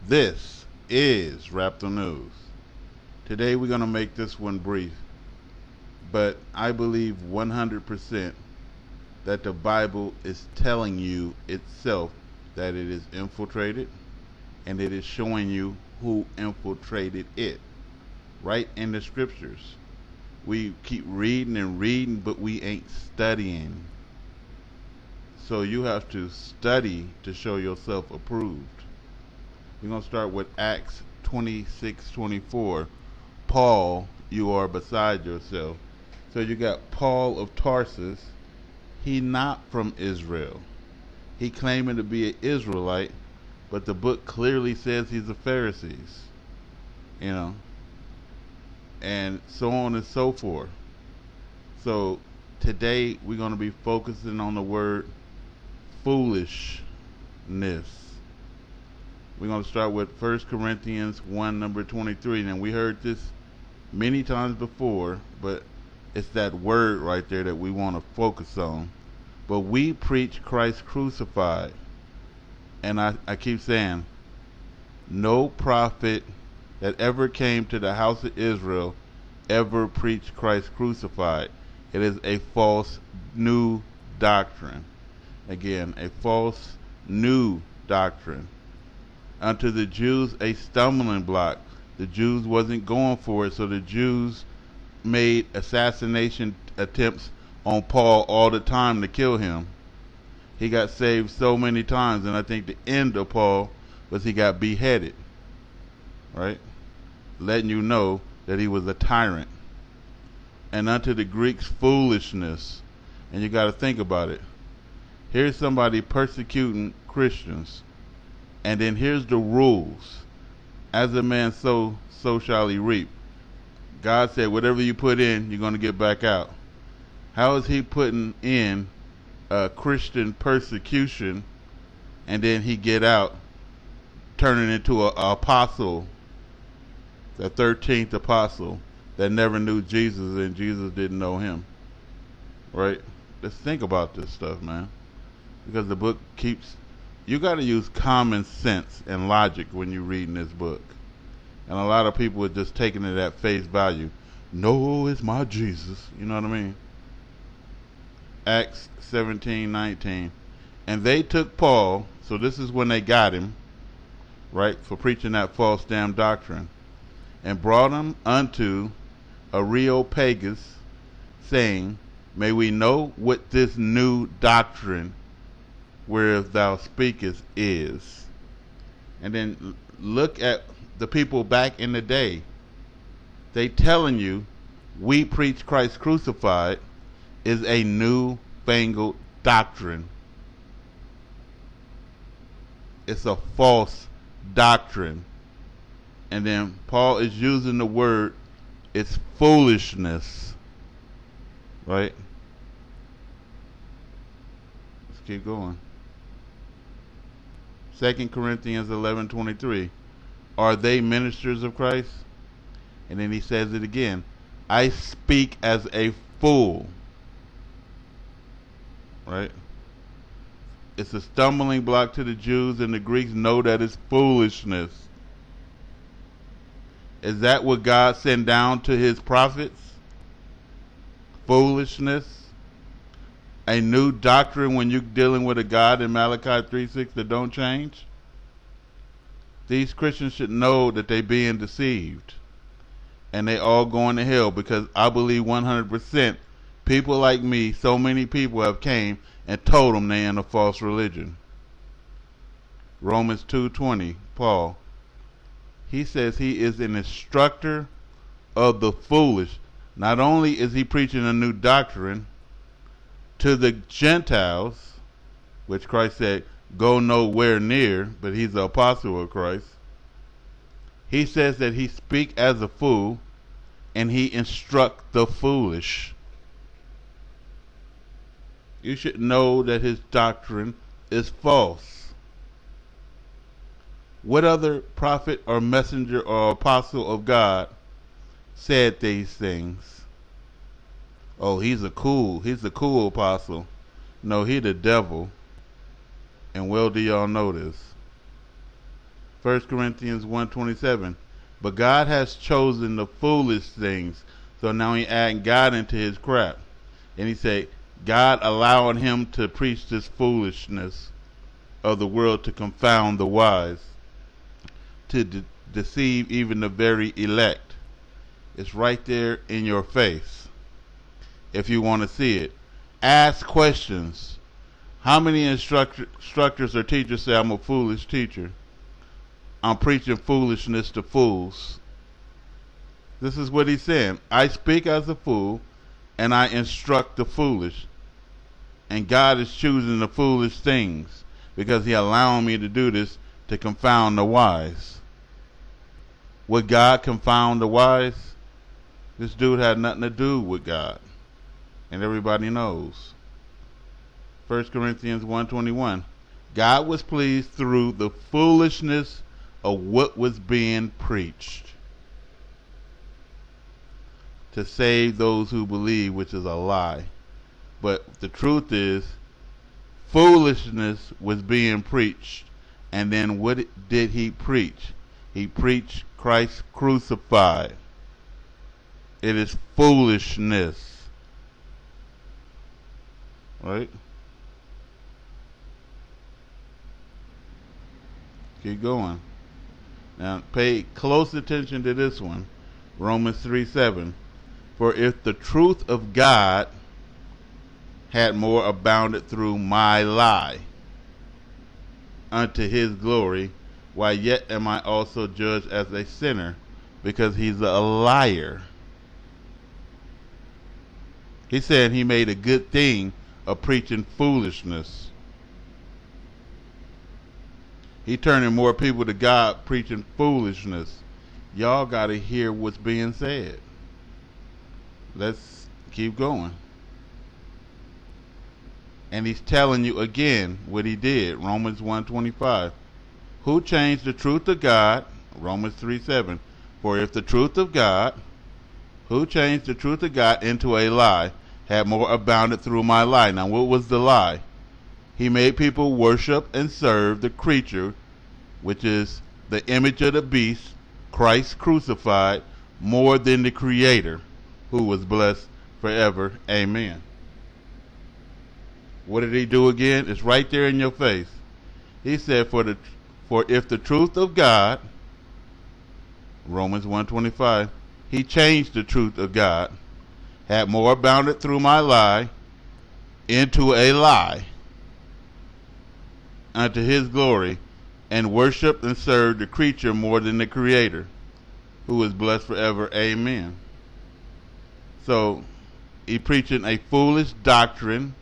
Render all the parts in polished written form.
This is Raptor News. Today we're going to make this one brief, but I believe 100% that the Bible is telling you itself that it is infiltrated, and it is showing you who infiltrated it right in the scriptures. We keep reading and reading, but we ain't studying. So you have to study to show yourself approved. We're going to start with Acts 26:24. Paul, you are beside yourself. So you got Paul of Tarsus. He not from Israel. He claiming to be an Israelite, but the book clearly says he's a Pharisee. And so on and so forth. So today we're going to be focusing on the word foolishness. We're going to start with 1 Corinthians 1, number 23. And we heard this many times before, but it's that word right there that we want to focus on. But we preach Christ crucified. And I keep saying, no prophet that ever came to the house of Israel ever preached Christ crucified. It is a false new doctrine. Again, a false new doctrine. Unto the Jews a stumbling block. The Jews wasn't going for it, so the Jews made assassination attempts on Paul all the time to kill him. He got saved so many times, and I think the end of Paul was he got beheaded. Right? Letting you know that he was a tyrant. And unto the Greeks foolishness. And you got to think about it. Here's somebody persecuting Christians. And then here's the rules. As a man sow, so shall he reap. God said whatever you put in, you're going to get back out. How is he putting in Christian persecution and then he get out turning into an apostle, the 13th apostle that never knew Jesus and Jesus didn't know him? Right? Let's think about this stuff, man. Because the book keeps... You got to use common sense and logic when you're reading this book. And a lot of people are just taking it at face value. No, it's my Jesus. You know what I mean? Acts 17:19. And they took Paul, so this is when they got him, right, for preaching that false damn doctrine, and brought him unto Areopagus, saying, may we know what this new doctrine whereas thou speakest is. And then look at the people back in the day. They telling you we preach Christ crucified is a new-fangled doctrine. It's a false doctrine. And then Paul is using the word, it's foolishness. Right? Let's keep going. 2 Corinthians 11:23. Are they ministers of Christ? And then he says it again. I speak as a fool. Right? It's a stumbling block to the Jews, and the Greeks know that it's foolishness. Is that what God sent down to his prophets? Foolishness? A new doctrine when you're dealing with a God in Malachi 3:6 that don't change? These Christians should know that they're being deceived. And they all going to hell, because I believe 100% people like me, so many people have came and told them they're in a false religion. Romans 2:20, Paul. He says he is an instructor of the foolish. Not only is he preaching a new doctrine to the Gentiles, which Christ said, go nowhere near, but he's the apostle of Christ. He says that he speak as a fool, and he instruct the foolish. You should know that his doctrine is false. What other prophet or messenger or apostle of God said these things? Oh, he's a cool apostle. No, he the devil. And well do y'all know this. 1 Corinthians 1:27. But God has chosen the foolish things. So now he adding God into his crap. And he said, God allowing him to preach this foolishness of the world to confound the wise, to deceive even the very elect. It's right there in your face if you want to see it. Ask questions. How many instructors or teachers say, I'm a foolish teacher? I'm preaching foolishness to fools. This is what he's saying. I speak as a fool, and I instruct the foolish. And God is choosing the foolish things because he allowing me to do this to confound the wise. Would God confound the wise? This dude had nothing to do with God. And everybody knows. 1 Corinthians 1:21. God was pleased through the foolishness of what was being preached to save those who believe, which is a lie. But the truth is, foolishness was being preached. And then what did he preach? He preached Christ crucified. It is foolishness. Right? Keep going. Now pay close attention to this one. Romans 3:7. For if the truth of God had more abounded through my lie unto his glory, why yet am I also judged as a sinner, because he's a liar. He said he made a good thing of preaching foolishness. He turning more people to God preaching foolishness. Y'all got to hear what's being said. Let's keep going. And he's telling you again what he did. Romans 1:25. Who changed the truth of God? Romans 3:7. For if the truth of God, who changed the truth of God into a lie, had more abounded through my lie. Now what was the lie? He made people worship and serve the creature, which is the image of the beast, Christ crucified, more than the Creator, who was blessed forever. Amen. What did he do again? It's right there in your face. He said, for if the truth of God, Romans 1:25, he changed the truth of God, had more abounded through my lie into a lie unto his glory, and worshiped and served the creature more than the Creator, who is blessed forever. Amen. So he preaching a foolish doctrine,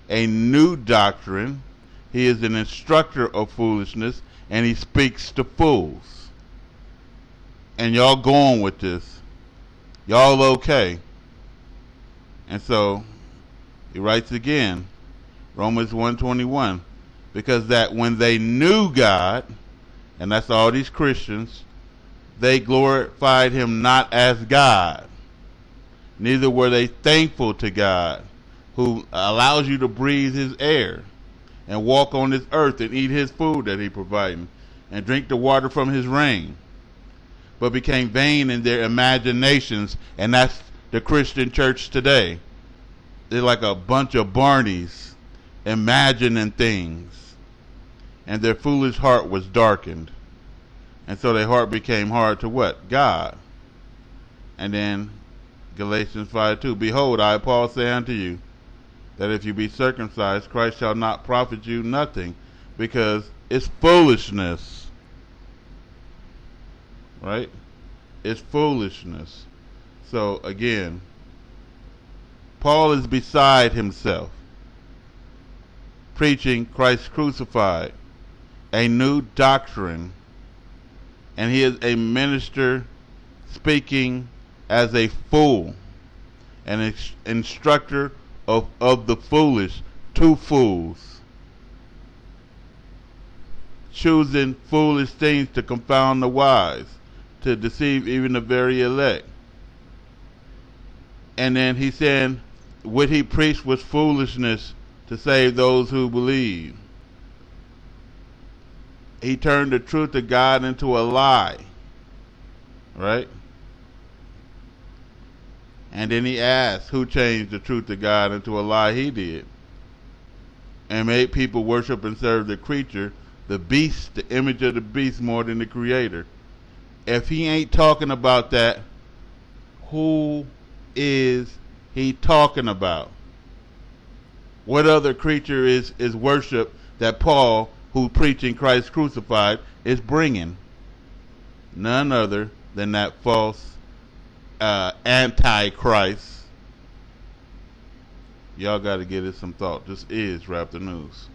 a new doctrine. He is an instructor of foolishness, and he speaks to fools. And y'all going with this. Y'all okay. And so he writes again, Romans 1:21, because that when they knew God, and that's all these Christians, they glorified him not as God, neither were they thankful to God, who allows you to breathe his air and walk on this earth and eat his food that he provided and drink the water from his rain, but became vain in their imaginations. And that's the Christian church today. They're like a bunch of Barneys imagining things, and their foolish heart was darkened, and so their heart became hard to what? God. And then Galatians 5:2, behold, I, Paul, say unto you, that if you be circumcised, Christ shall not profit you nothing, because it's foolishness. Right? It's foolishness. So again, Paul is beside himself, preaching Christ crucified, a new doctrine, and he is a minister speaking as a fool, an instructor of the foolish to fools, choosing foolish things to confound the wise, to deceive even the very elect. And then he's saying what he preached was foolishness to save those who believe. He turned the truth of God into a lie, right? And then he asked, who changed the truth of God into a lie? He did. And made people worship and serve the creature, the beast, the image of the beast, more than the creator. If he ain't talking about that, who is he talking about? What other creature is worship that Paul, who preaching Christ crucified, is bringing? None other than that false antichrist. Y'all got to give it some thought. This is Raptor News.